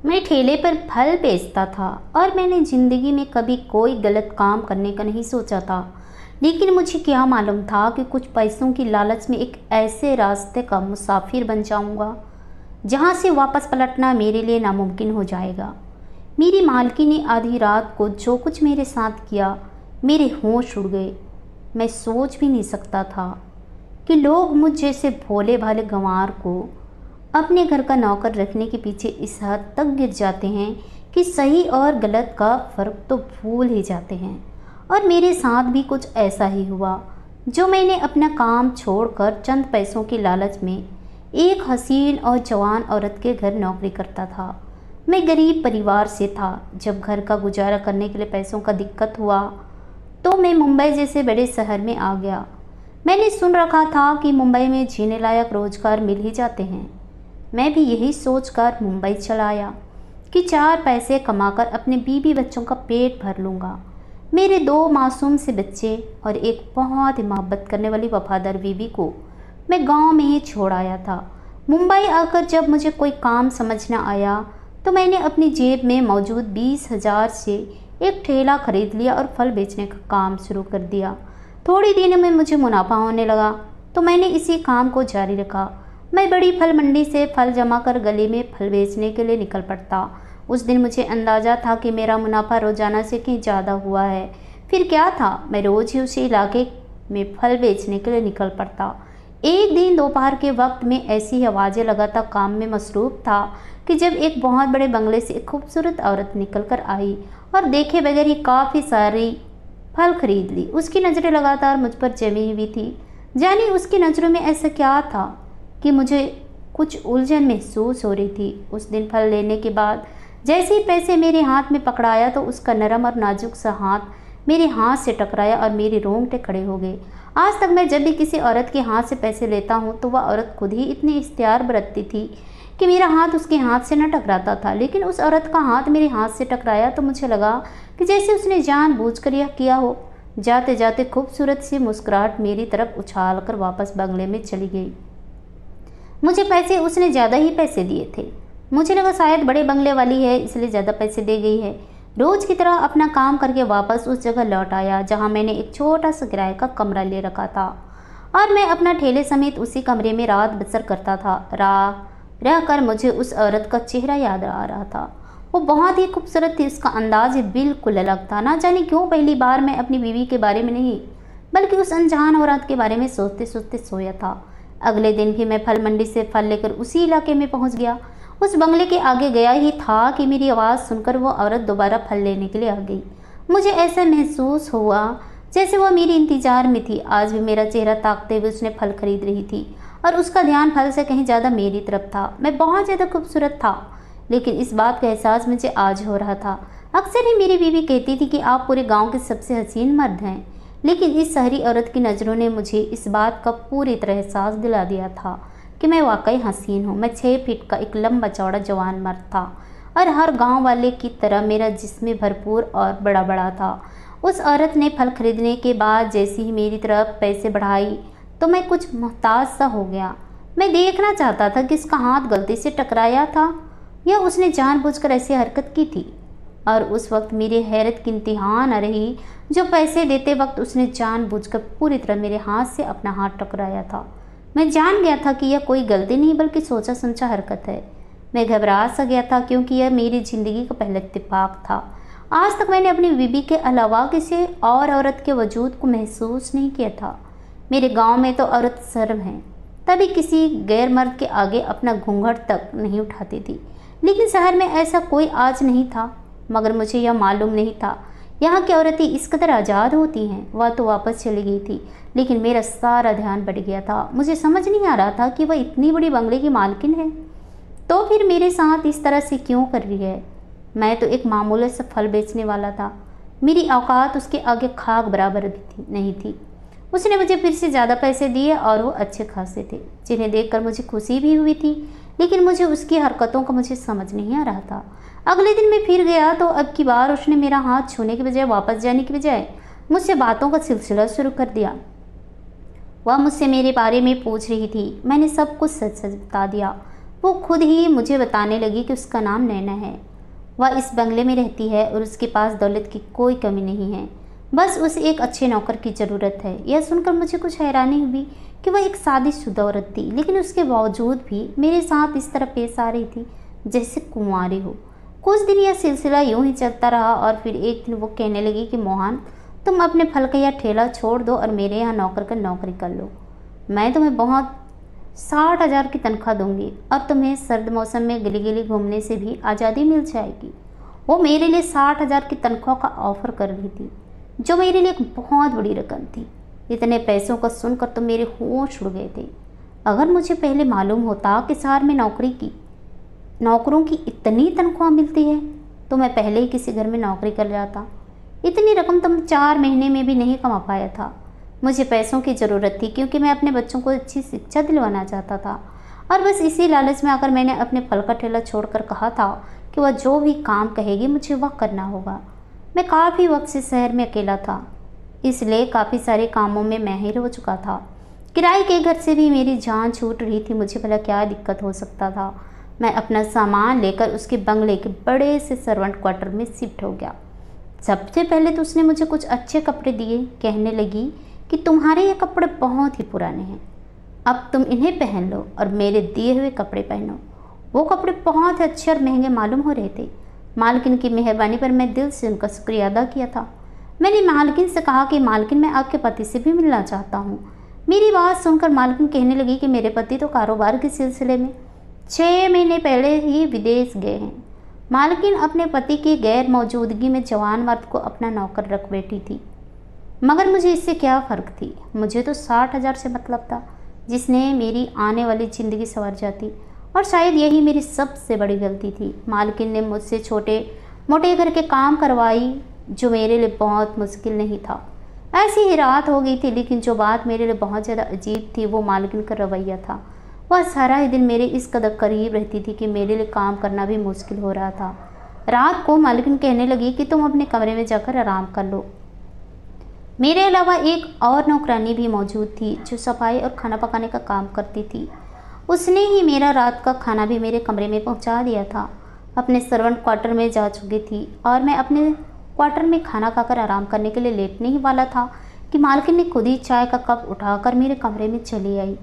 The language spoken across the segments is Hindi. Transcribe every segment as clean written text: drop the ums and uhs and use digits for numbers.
मैं ठेले पर फल बेचता था और मैंने ज़िंदगी में कभी कोई गलत काम करने का नहीं सोचा था। लेकिन मुझे क्या मालूम था कि कुछ पैसों की लालच में एक ऐसे रास्ते का मुसाफिर बन जाऊंगा जहां से वापस पलटना मेरे लिए नामुमकिन हो जाएगा। मेरी मालकिन ने आधी रात को जो कुछ मेरे साथ किया, मेरे होश उड़ गए। मैं सोच भी नहीं सकता था कि लोग मुझ जैसे भोले भाले गंवार को अपने घर का नौकर रखने के पीछे इस हद तक गिर जाते हैं कि सही और गलत का फ़र्क तो भूल ही जाते हैं। और मेरे साथ भी कुछ ऐसा ही हुआ। जो मैंने अपना काम छोड़कर चंद पैसों की लालच में एक हसीन और जवान औरत के घर नौकरी करता था। मैं गरीब परिवार से था। जब घर का गुजारा करने के लिए पैसों का दिक्कत हुआ तो मैं मुंबई जैसे बड़े शहर में आ गया। मैंने सुन रखा था कि मुंबई में जीने लायक रोज़गार मिल ही जाते हैं। मैं भी यही सोचकर मुंबई चला आया कि 4 पैसे कमाकर अपने बीवी बच्चों का पेट भर लूँगा। मेरे 2 मासूम से बच्चे और एक बहुत ही मोहब्बत करने वाली वफादार बीवी को मैं गांव में ही छोड़ आया था। मुंबई आकर जब मुझे कोई काम समझ न आया तो मैंने अपनी जेब में मौजूद 20,000 से एक ठेला खरीद लिया और फल बेचने का काम शुरू कर दिया। थोड़ी दिनों में मुझे मुनाफा होने लगा तो मैंने इसी काम को जारी रखा। मैं बड़ी फल मंडी से फल जमा कर गली में फल बेचने के लिए निकल पड़ता। उस दिन मुझे अंदाज़ा था कि मेरा मुनाफा रोज़ाना से कहीं ज़्यादा हुआ है। फिर क्या था, मैं रोज़ ही उसी इलाके में फल बेचने के लिए निकल पड़ता। एक दिन दोपहर के वक्त में ऐसी ही आवाज़ें लगातार काम में मसरूफ़ था कि जब एक बहुत बड़े बंगले से एक खूबसूरत औरत निकल कर आई और देखे बगैर ही काफ़ी सारी फल खरीद ली। उसकी नज़रें लगातार मुझ पर जमी हुई थी। जाने उसकी नज़रों में ऐसा क्या था कि मुझे कुछ उलझन महसूस हो रही थी। उस दिन फल लेने के बाद जैसे ही पैसे मेरे हाथ में पकड़ाया तो उसका नरम और नाजुक सा हाथ मेरे हाथ से टकराया और मेरे रोंगटे खड़े हो गए। आज तक मैं जब भी किसी औरत के हाथ से पैसे लेता हूँ तो वह औरत खुद ही इतनी इख्तियार बरतती थी कि मेरा हाथ उसके हाथ से न टकराता था। लेकिन उस औरत का हाथ मेरे हाथ से टकराया तो मुझे लगा कि जैसे उसने जानबूझकर यह किया हो। जाते जाते खूबसूरत सी मुस्कुराहट मेरी तरफ उछाल कर वापस बंगले में चली गई। मुझे पैसे उसने ज़्यादा ही पैसे दिए थे। मुझे लगा शायद बड़े बंगले वाली है इसलिए ज़्यादा पैसे दे गई है। रोज़ की तरह अपना काम करके वापस उस जगह लौट आया जहाँ मैंने एक छोटा सा किराए का कमरा ले रखा था और मैं अपना ठेले समेत उसी कमरे में रात बसर करता था। रह कर मुझे उस औरत का चेहरा याद आ रहा था। वो बहुत ही खूबसूरत थी। उसका अंदाज बिल्कुल अलग था। ना जाने क्यों पहली बार मैं अपनी बीवी के बारे में नहीं बल्कि उस अनजान औरत के बारे में सोचते सोचते सोया था। अगले दिन भी मैं फल मंडी से फल लेकर उसी इलाके में पहुंच गया। उस बंगले के आगे गया ही था कि मेरी आवाज़ सुनकर वो औरत दोबारा फल लेने के लिए आ गई। मुझे ऐसा महसूस हुआ जैसे वह मेरे इंतजार में थी। आज भी मेरा चेहरा ताकते हुए उसने फल खरीद रही थी और उसका ध्यान फल से कहीं ज़्यादा मेरी तरफ था। मैं बहुत ज़्यादा खूबसूरत था, लेकिन इस बात का एहसास मुझे आज हो रहा था। अक्सर ही मेरी बीवी कहती थी कि आप पूरे गाँव के सबसे हसीन मर्द हैं, लेकिन इस शहरी औरत की नज़रों ने मुझे इस बात का पूरी तरह एहसास दिला दिया था कि मैं वाकई हसीन हूँ। मैं 6 फीट का एक लंबा चौड़ा जवान मर्द था और हर गांव वाले की तरह मेरा जिस्म भरपूर और बड़ा बड़ा था। उस औरत ने फल खरीदने के बाद जैसे ही मेरी तरफ पैसे बढ़ाई तो मैं कुछ मोहताज सा हो गया। मैं देखना चाहता था कि उसका हाथ गलती से टकराया था या उसने जानबूझकर ऐसी हरकत की थी। और उस वक्त मेरी हैरत की इंतहा न रही जो पैसे देते वक्त उसने जानबूझकर पूरी तरह मेरे हाथ से अपना हाथ टकराया था। मैं जान गया था कि यह कोई गलती नहीं बल्कि सोचा समझा हरकत है। मैं घबरा सा गया था क्योंकि यह मेरी ज़िंदगी का पहला इत्तेफाक था। आज तक मैंने अपनी बीवी के अलावा किसी और औरत के वजूद को महसूस नहीं किया था। मेरे गांव में तो औरत शर्म है, तभी किसी गैर मर्द के आगे अपना घूंघट तक नहीं उठाती थी। लेकिन शहर में ऐसा कोई आज नहीं था, मगर मुझे यह मालूम नहीं था यहाँ की औरतें इस कदर आज़ाद होती हैं। वह तो वापस चली गई थी, लेकिन मेरा सारा ध्यान बढ़ गया था। मुझे समझ नहीं आ रहा था कि वह इतनी बड़ी बंगले की मालकिन है तो फिर मेरे साथ इस तरह से क्यों कर रही है। मैं तो एक मामूली सा फल बेचने वाला था। मेरी औकात उसके आगे खाक बराबर भी नहीं थी। उसने मुझे फिर से ज़्यादा पैसे दिए और वो अच्छे खासे थे, जिन्हें देखकर मुझे खुशी भी हुई थी। लेकिन मुझे उसकी हरकतों का मुझे समझ नहीं आ रहा था। अगले दिन मैं फिर गया तो अब की बार उसने मेरा हाथ छूने के बजाय वापस जाने के बजाय मुझसे बातों का सिलसिला शुरू कर दिया। वह मुझसे मेरे बारे में पूछ रही थी। मैंने सब कुछ सच सच बता दिया। वो खुद ही मुझे बताने लगी कि उसका नाम नैना है। वह इस बंगले में रहती है और उसके पास दौलत की कोई कमी नहीं है, बस उसे एक अच्छे नौकर की ज़रूरत है। यह सुनकर मुझे कुछ हैरानी हुई कि वह एक शादीशुदा औरत थी, लेकिन उसके बावजूद भी मेरे साथ इस तरह पेश आ रही थी जैसे कुंवारी हो। कुछ दिन यह सिलसिला यूं ही चलता रहा और फिर एक दिन वो कहने लगी कि मोहन, तुम अपने फल का यह ठेला छोड़ दो और मेरे यहाँ नौकर कर नौकरी कर लो। मैं तुम्हें बहुत 60,000 की तनख्वाह दूंगी और तुम्हें सर्द मौसम में गली गली घूमने से भी आज़ादी मिल जाएगी। वो मेरे लिए 60,000 की तनख्वाह का ऑफर कर रही थी, जो मेरे लिए एक बहुत बड़ी रकम थी। इतने पैसों को सुनकर तो मेरे होश उड़ गए थे। अगर मुझे पहले मालूम होता कि शहर में नौकरों की इतनी तनख्वाह मिलती है तो मैं पहले ही किसी घर में नौकरी कर जाता। इतनी रकम तो मैं 4 महीने में भी नहीं कमा पाया था। मुझे पैसों की ज़रूरत थी क्योंकि मैं अपने बच्चों को अच्छी शिक्षा दिलवाना चाहता था, और बस इसी लालच में आकर मैंने अपने फल का ठेला छोड़कर कहा था कि वह जो भी काम कहेगी मुझे वह करना होगा। मैं काफ़ी वक्त से शहर में अकेला था, इसलिए काफ़ी सारे कामों में माहिर हो चुका था। किराए के घर से भी मेरी जान छूट रही थी, मुझे भला क्या दिक्कत हो सकता था। मैं अपना सामान लेकर उसके बंगले के बड़े से सर्वेंट क्वार्टर में शिफ्ट हो गया। सबसे पहले तो उसने मुझे कुछ अच्छे कपड़े दिए, कहने लगी कि तुम्हारे ये कपड़े बहुत ही पुराने हैं, अब तुम इन्हें पहन लो और मेरे दिए हुए कपड़े पहनो। वो कपड़े बहुत अच्छे और महंगे मालूम हो रहे थे। मालकिन की मेहरबानी पर मैं दिल से उनका शुक्रिया अदा किया था। मैंने मालकिन से कहा कि मालकिन, मैं आपके पति से भी मिलना चाहता हूँ। मेरी बात सुनकर मालकिन कहने लगी कि मेरे पति तो कारोबार के सिलसिले में 6 महीने पहले ही विदेश गए हैं। मालकिन अपने पति की गैर मौजूदगी में जवान मर्द को अपना नौकर रख बैठी थी, मगर मुझे इससे क्या फ़र्क थी। मुझे तो 60,000 से मतलब था, जिसने मेरी आने वाली ज़िंदगी संवर जाती, और शायद यही मेरी सबसे बड़ी गलती थी। मालकिन ने मुझसे छोटे मोटे घर के काम करवाई, जो मेरे लिए बहुत मुश्किल नहीं था। ऐसी ही रात हो गई थी, लेकिन जो बात मेरे लिए बहुत ज़्यादा अजीब थी वो मालकिन का रवैया था। वह सारा ही दिन मेरे इस कदर करीब रहती थी कि मेरे लिए काम करना भी मुश्किल हो रहा था। रात को मालकिन कहने लगी कि तुम अपने कमरे में जाकर आराम कर लो। मेरे अलावा एक और नौकरानी भी मौजूद थी जो सफाई और खाना पकाने का काम करती थी। उसने ही मेरा रात का खाना भी मेरे कमरे में पहुंचा दिया था। अपने सर्वेंट क्वार्टर में जा चुकी थी और मैं अपने क्वार्टर में खाना खाकर आराम करने के लिए लेटने ही वाला था कि मालकिन ने खुद ही चाय का कप उठाकर मेरे कमरे में चली आई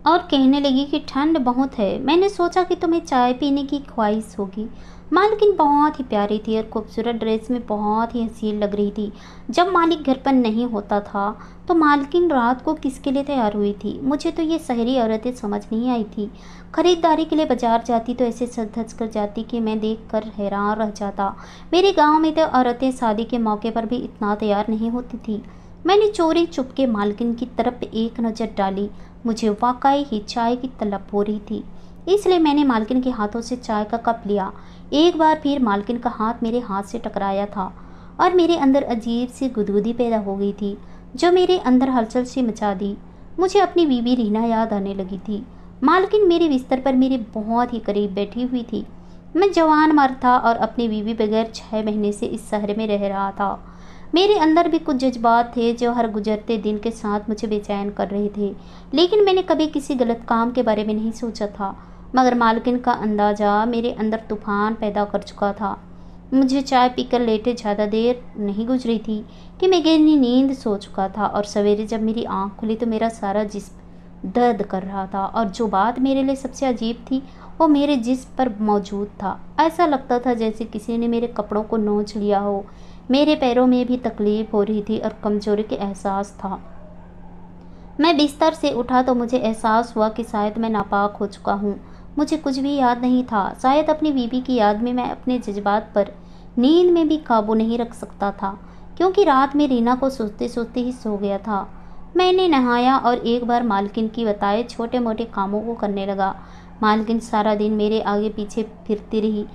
और कहने लगी कि ठंड बहुत है, मैंने सोचा कि तुम्हें चाय पीने की ख्वाहिश होगी। मालकिन बहुत ही प्यारी थी और खूबसूरत ड्रेस में बहुत ही हसीन लग रही थी। जब मालिक घर पर नहीं होता था तो मालकिन रात को किसके लिए तैयार हुई थी, मुझे तो ये शहरी औरतें समझ नहीं आई थी। खरीदारी के लिए बाजार जाती तो ऐसे सज धज कर जाती कि मैं देखकर हैरान रह जाता। मेरे गांव में तो औरतें शादी के मौके पर भी इतना तैयार नहीं होती थी। मैंने चोरी चुपके मालकिन की तरफ एक नज़र डाली। मुझे वाकई ही चाय की तलब हो रही थी, इसलिए मैंने मालकिन के हाथों से चाय का कप लिया। एक बार फिर मालकिन का हाथ मेरे हाथ से टकराया था और मेरे अंदर अजीब सी गुदगुदी पैदा हो गई थी, जो मेरे अंदर हलचल से मचा दी। मुझे अपनी बीवी रीना याद आने लगी थी। मालकिन मेरे बिस्तर पर मेरे बहुत ही करीब बैठी हुई थी। मैं जवान मर्द था और अपनी बीवी बगैर 6 महीने से इस शहर में रह रहा था। मेरे अंदर भी कुछ जज्बात थे जो हर गुजरते दिन के साथ मुझे बेचैन कर रहे थे, लेकिन मैंने कभी किसी गलत काम के बारे में नहीं सोचा था। मगर मालकिन का अंदाज़ा मेरे अंदर तूफान पैदा कर चुका था। मुझे चाय पीकर लेटे ज़्यादा देर नहीं गुजरी थी कि मैं गहरी नींद सो चुका था, और सवेरे जब मेरी आँख खुली तो मेरा सारा जिस्म दर्द कर रहा था, और जो बात मेरे लिए सबसे अजीब थी वो मेरे जिस्म पर मौजूद था। ऐसा लगता था जैसे किसी ने मेरे कपड़ों को नोच लिया हो। मेरे पैरों में भी तकलीफ़ हो रही थी और कमज़ोरी के एहसास था। मैं बिस्तर से उठा तो मुझे एहसास हुआ कि शायद मैं नापाक हो चुका हूँ। मुझे कुछ भी याद नहीं था। शायद अपनी बीवी की याद में मैं अपने जज्बात पर नींद में भी काबू नहीं रख सकता था, क्योंकि रात में रीना को सोचते सोचते ही सो गया था। मैंने नहाया और एक बार मालकिन की बताए छोटे मोटे कामों को करने लगा। मालकिन सारा दिन मेरे आगे पीछे फिरती रही।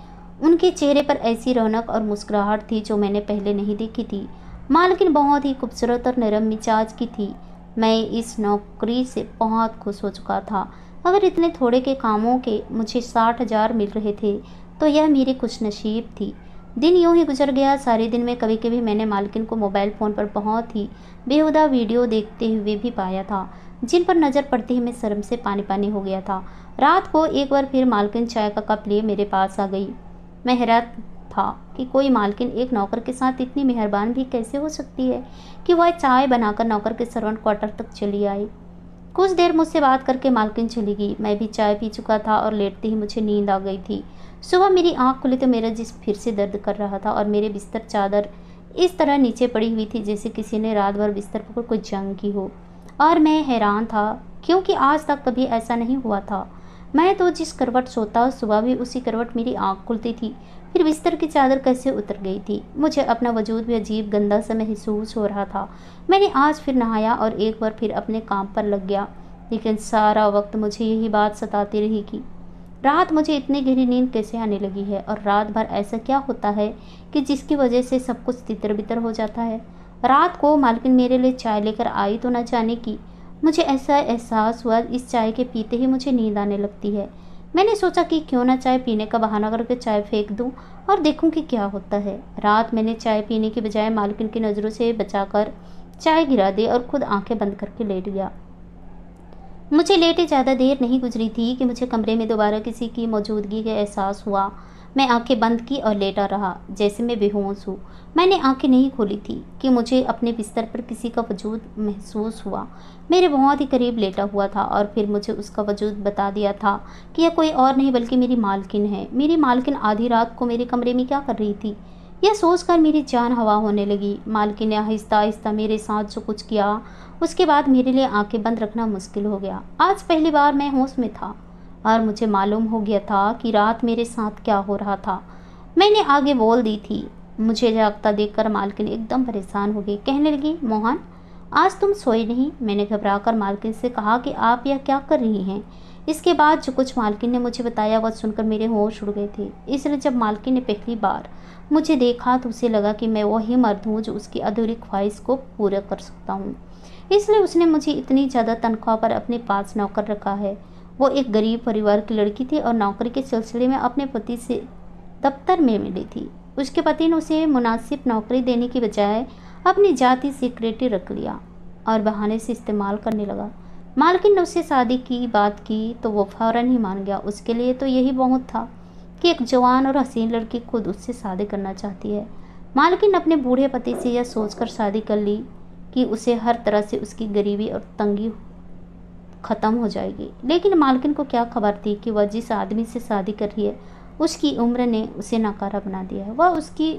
उनके चेहरे पर ऐसी रौनक और मुस्कुराहट थी जो मैंने पहले नहीं देखी थी। मालकिन बहुत ही खूबसूरत और नरम मिजाज की थी। मैं इस नौकरी से बहुत खुश हो चुका था। अगर इतने थोड़े के कामों के मुझे 60,000 मिल रहे थे तो यह मेरी खुशनसीब थी। दिन यूं ही गुजर गया। सारे दिन में कभी कभी मैंने मालकिन को मोबाइल फ़ोन पर बहुत ही बेहुदा वीडियो देखते हुए भी पाया था। जिन पर नज़र पड़ते ही मैं शर्म से पानी पानी हो गया था। रात को एक बार फिर मालकिन चाय का कप लिए मेरे पास आ गई। मैं हैरान था कि कोई मालकिन एक नौकर के साथ इतनी मेहरबान भी कैसे हो सकती है कि वह चाय बनाकर नौकर के सर्वेंट क्वार्टर तक चली आई। कुछ देर मुझसे बात करके मालकिन चली गई। मैं भी चाय पी चुका था और लेटते ही मुझे नींद आ गई थी। सुबह मेरी आंख खुली तो मेरा जिस्म फिर से दर्द कर रहा था और मेरे बिस्तर चादर इस तरह नीचे पड़ी हुई थी जैसे किसी ने रात भर बिस्तर पर कोई जंग की हो। और मैं हैरान था क्योंकि आज तक कभी ऐसा नहीं हुआ था। मैं तो जिस करवट सोता सुबह भी उसी करवट मेरी आंख खुलती थी। फिर बिस्तर की चादर कैसे उतर गई थी। मुझे अपना वजूद भी अजीब गंदा सा महसूस हो रहा था। मैंने आज फिर नहाया और एक बार फिर अपने काम पर लग गया, लेकिन सारा वक्त मुझे यही बात सताती रही कि रात मुझे इतनी गहरी नींद कैसे आने लगी है और रात भर ऐसा क्या होता है कि जिसकी वजह से सब कुछ तितर बितर हो जाता है। रात को मालकिन मेरे लिए चाय लेकर आई तो न जाने की मुझे ऐसा एहसास हुआ इस चाय के पीते ही मुझे नींद आने लगती है। मैंने सोचा कि क्यों ना चाय पीने का बहाना करके चाय फेंक दूं और देखूं कि क्या होता है। रात मैंने चाय पीने के बजाय मालकिन की नज़रों से बचाकर चाय गिरा दी और खुद आंखें बंद करके लेट गया। मुझे लेटे ज़्यादा देर नहीं गुजरी थी कि मुझे कमरे में दोबारा किसी की मौजूदगी का एहसास हुआ। मैं आंखें बंद की और लेटा रहा जैसे मैं बेहोश हूँ। मैंने आंखें नहीं खोली थी कि मुझे अपने बिस्तर पर किसी का वजूद महसूस हुआ। मेरे बहुत ही करीब लेटा हुआ था और फिर मुझे उसका वजूद बता दिया था कि यह कोई और नहीं बल्कि मेरी मालकिन है। मेरी मालकिन आधी रात को मेरे कमरे में क्या कर रही थी, यह सोचकर मेरी जान हवा होने लगी। मालकिन ने आहिस्ता आहिस्ता मेरे साथ जो कुछ किया उसके बाद मेरे लिए आंखें बंद रखना मुश्किल हो गया। आज पहली बार मैं होश में था और मुझे मालूम हो गया था कि रात मेरे साथ क्या हो रहा था। मैंने आगे बोल दी थी। मुझे जागता देखकर मालकिन एकदम परेशान हो गई। कहने लगी, मोहन आज तुम सोए नहीं। मैंने घबराकर मालकिन से कहा कि आप यह क्या कर रही हैं। इसके बाद जो कुछ मालकिन ने मुझे बताया वह सुनकर मेरे होश उड़ गए थे। इसलिए जब मालकिन ने पहली बार मुझे देखा तो उसे लगा कि मैं वही मर्द हूँ जो उसकी अधूरी ख्वाहिश को पूरा कर सकता हूँ। इसलिए उसने मुझे इतनी ज़्यादा तनख्वाह पर अपने पास नौकर रखा है। वो एक गरीब परिवार की लड़की थी और नौकरी के सिलसिले में अपने पति से दफ्तर में मिली थी। उसके पति ने उसे मुनासिब नौकरी देने की बजाय अपनी जाति सेक्रेटरी रख लिया और बहाने से इस्तेमाल करने लगा। मालकिन ने उससे शादी की बात की तो वो फ़ौरन ही मान गया। उसके लिए तो यही बहुत था कि एक जवान और हसीन लड़की खुद उससे शादी करना चाहती है। मालकिन ने अपने बूढ़े पति से यह सोचकर शादी कर ली कि उसे हर तरह से उसकी गरीबी और तंगी ख़त्म हो जाएगी। लेकिन मालकिन को क्या खबर थी कि वह जिस आदमी से शादी कर रही है उसकी उम्र ने उसे नाकारा बना दिया है। वह उसकी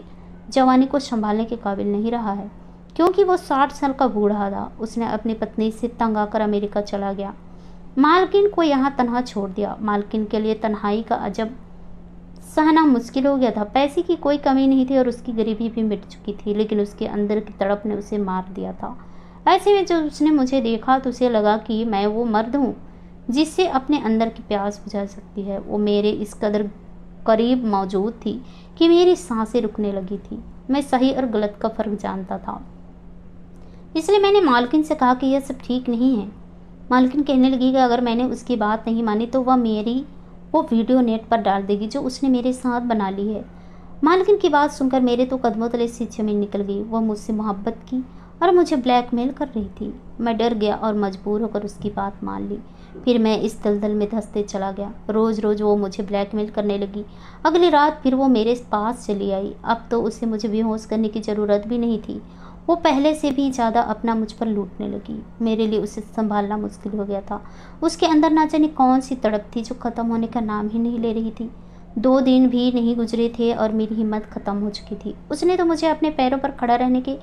जवानी को संभालने के काबिल नहीं रहा है क्योंकि वो 60 साल का बूढ़ा था। उसने अपनी पत्नी से तंग आकर अमेरिका चला गया। मालकिन को यहाँ तनहा छोड़ दिया। मालकिन के लिए तन्हाई का अजब सहना मुश्किल हो गया था। पैसे की कोई कमी नहीं थी और उसकी गरीबी भी मिट चुकी थी, लेकिन उसके अंदर की तड़प ने उसे मार दिया था। ऐसे में जब उसने मुझे देखा तो उसे लगा कि मैं वो मर्द हूँ जिससे अपने अंदर की प्यास बुझा सकती है। वो मेरे इस कदर करीब मौजूद थी कि मेरी सांसें रुकने लगी थी। मैं सही और गलत का फ़र्क जानता था। इसलिए मैंने मालकिन से कहा कि यह सब ठीक नहीं है। मालकिन कहने लगी कि अगर मैंने उसकी बात नहीं मानी तो वह मेरी वो वीडियो नेट पर डाल देगी जो उसने मेरे साथ बना ली है। मालकिन की बात सुनकर मेरे तो कदमों तले से ज़मीन निकल गई। वह मुझसे मोहब्बत की और मुझे ब्लैकमेल कर रही थी। मैं डर गया और मजबूर होकर उसकी बात मान ली। फिर मैं इस दलदल में धंसते चला गया। रोज़ रोज़ वो मुझे ब्लैकमेल करने लगी। अगली रात फिर वो मेरे पास चली आई। अब तो उसे मुझे बेहोश करने की ज़रूरत भी नहीं थी। वो पहले से भी ज़्यादा अपना मुझ पर लूटने लगी। मेरे लिए उसे संभालना मुश्किल हो गया था। उसके अंदर ना जाने कौन सी तड़प थी जो ख़त्म होने का नाम ही नहीं ले रही थी। 2 दिन भी नहीं गुजरे थे और मेरी हिम्मत ख़त्म हो चुकी थी। उसने तो मुझे अपने पैरों पर खड़ा रहने के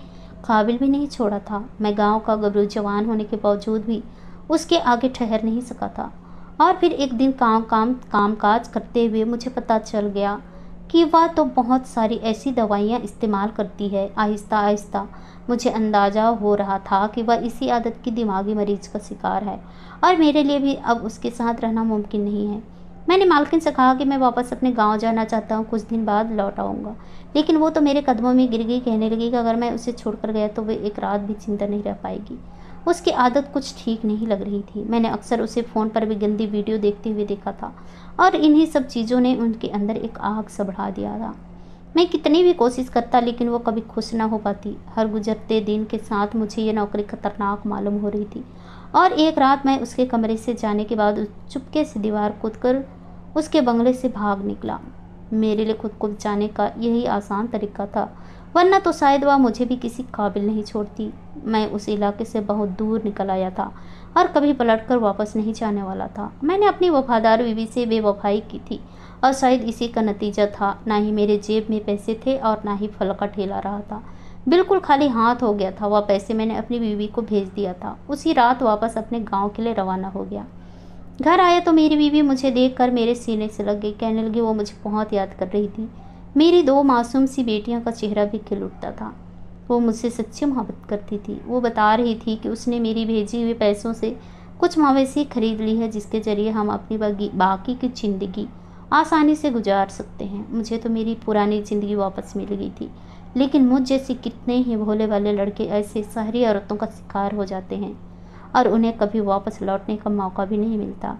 काबिल भी नहीं छोड़ा था। मैं गांव का गबरू जवान होने के बावजूद भी उसके आगे ठहर नहीं सका था। और फिर एक दिन काम काज करते हुए मुझे पता चल गया कि वह तो बहुत सारी ऐसी दवाइयाँ इस्तेमाल करती है। आहिस्ता आहिस्ता मुझे अंदाज़ा हो रहा था कि वह इसी आदत की दिमागी मरीज का शिकार है और मेरे लिए भी अब उसके साथ रहना मुमकिन नहीं है। मैंने मालकिन से कहा कि मैं वापस अपने गांव जाना चाहता हूं, कुछ दिन बाद लौट आऊँगा। लेकिन वो तो मेरे कदमों में गिर गई। कहने लगी कि अगर मैं उसे छोड़कर गया तो वे एक रात भी जिंदा नहीं रह पाएगी। उसकी आदत कुछ ठीक नहीं लग रही थी। मैंने अक्सर उसे फ़ोन पर भी गंदी वीडियो देखते हुए देखा था और इन्हीं सब चीज़ों ने उनके अंदर एक आग सा बढ़ा दिया था। मैं कितनी भी कोशिश करता लेकिन वो कभी खुश ना हो पाती। हर गुजरते दिन के साथ मुझे ये नौकरी खतरनाक मालूम हो रही थी। और एक रात मैं उसके कमरे से जाने के बाद चुपके से दीवार कूदकर उसके बंगले से भाग निकला। मेरे लिए खुद को बचाने का यही आसान तरीका था, वरना तो शायद वह मुझे भी किसी काबिल नहीं छोड़ती। मैं उस इलाके से बहुत दूर निकल आया था और कभी पलटकर वापस नहीं जाने वाला था। मैंने अपनी वफादार बीवी से बेवफाई की थी और शायद इसी का नतीजा था। ना ही मेरे जेब में पैसे थे और ना ही फल का ठेला रहा था। बिल्कुल खाली हाथ हो गया था। वह पैसे मैंने अपनी बीवी को भेज दिया था। उसी रात वापस अपने गाँव के लिए रवाना हो गया। घर आया तो मेरी बीवी मुझे देखकर मेरे सीने से लग गई। कहने लगी वो मुझे बहुत याद कर रही थी। मेरी 2 मासूम सी बेटियों का चेहरा भी खिल उठता था। वो मुझसे सच्ची मोहब्बत करती थी। वो बता रही थी कि उसने मेरी भेजी हुए पैसों से कुछ मवेशी खरीद ली है, जिसके जरिए हम अपनी बाकी की ज़िंदगी आसानी से गुजार सकते हैं। मुझे तो मेरी पुरानी ज़िंदगी वापस मिल गई थी, लेकिन मुझ जैसे कितने ही भोले वाले लड़के ऐसे शहरी औरतों का शिकार हो जाते हैं और उन्हें कभी वापस लौटने का मौका भी नहीं मिलता।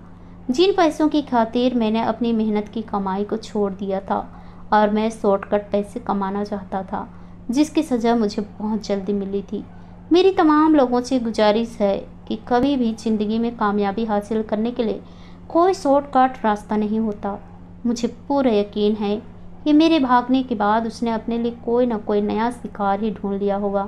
जिन पैसों की खातिर मैंने अपनी मेहनत की कमाई को छोड़ दिया था और मैं शॉर्टकट पैसे कमाना चाहता था, जिसकी सज़ा मुझे बहुत जल्दी मिली थी। मेरी तमाम लोगों से गुजारिश है कि कभी भी ज़िंदगी में कामयाबी हासिल करने के लिए कोई शॉर्टकट रास्ता नहीं होता। मुझे पूरा यकीन है कि मेरे भागने के बाद उसने अपने लिए कोई ना कोई नया शिकार ही ढूंढ लिया होगा,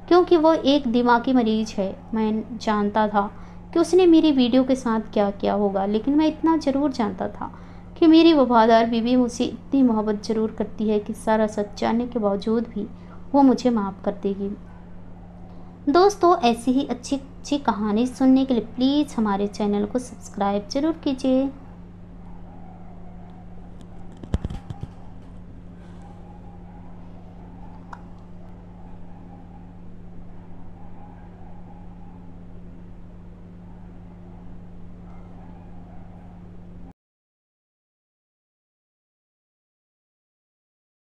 क्योंकि वो एक दिमागी मरीज है। मैं जानता था कि उसने मेरी वीडियो के साथ क्या किया होगा, लेकिन मैं इतना ज़रूर जानता था कि मेरी वफादार बीवी मुझसे इतनी मोहब्बत ज़रूर करती है कि सारा सच जानने के बावजूद भी वो मुझे माफ़ कर देगी। दोस्तों, ऐसी ही अच्छी अच्छी कहानी सुनने के लिए प्लीज़ हमारे चैनल को सब्सक्राइब ज़रूर कीजिए।